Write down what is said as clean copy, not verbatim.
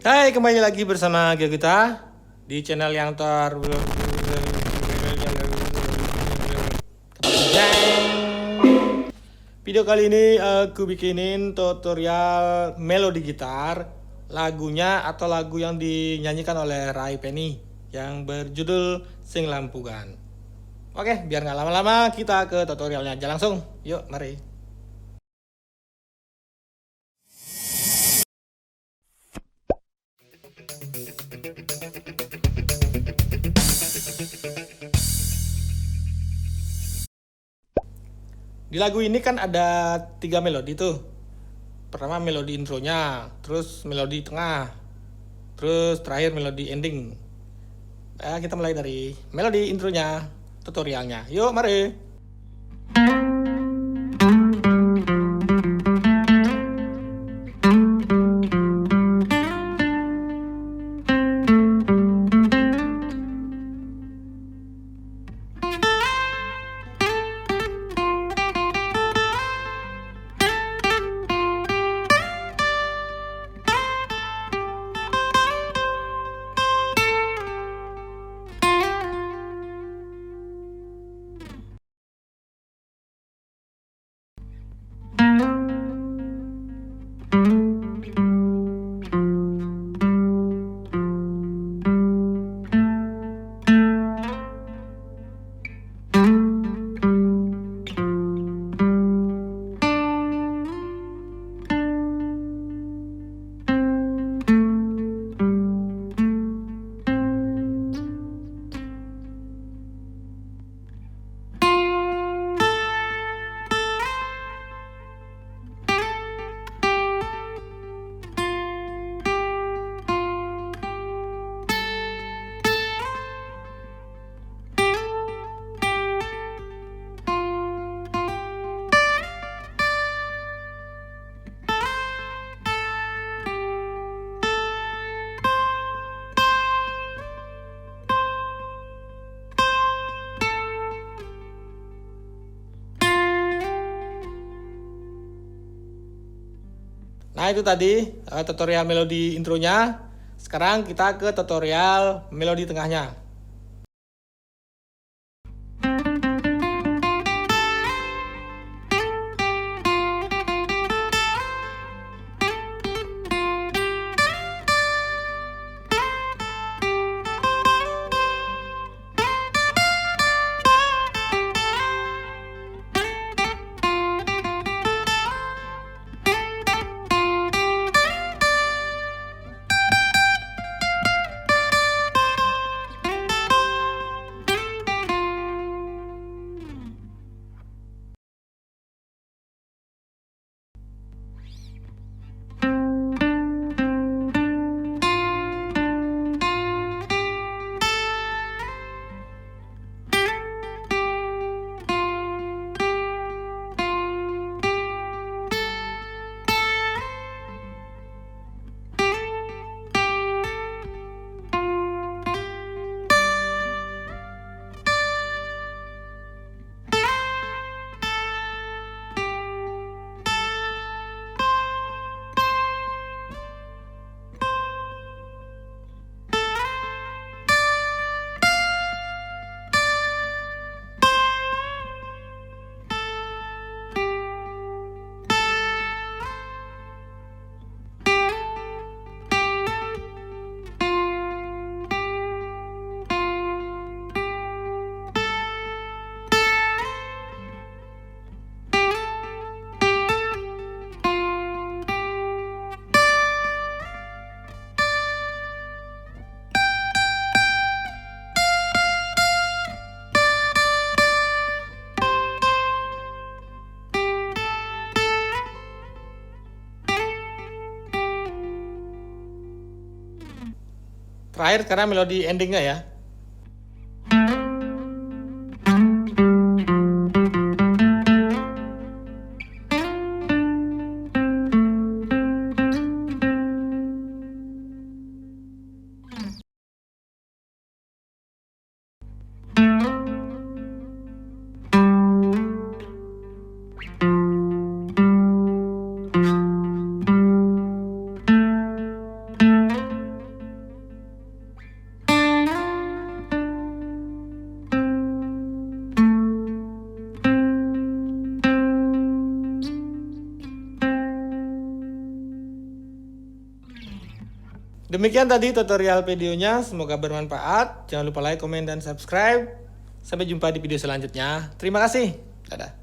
Hai, kembali lagi bersama kita di channel yang Video kali ini aku bikinin tutorial melodi gitar, lagunya atau lagu yang dinyanyikan oleh Ray Penny yang berjudul Sing Lampugan. Oke, biar nggak lama-lama kita ke tutorialnya aja langsung. Yuk, mari. Di lagu ini kan ada 3 melodi tuh. Pertama melodi intronya, terus melodi tengah, terus terakhir melodi ending. Kita mulai dari melodi intronya, tutorialnya. Yuk, mari. Nah, itu tadi tutorial melodi intronya. Sekarang kita ke tutorial melodi tengahnya. Terakhir sekarang melodi endingnya ya. Demikian tadi tutorial videonya, semoga bermanfaat. Jangan lupa like, komen, dan subscribe. Sampai jumpa di video selanjutnya. Terima kasih. Dadah.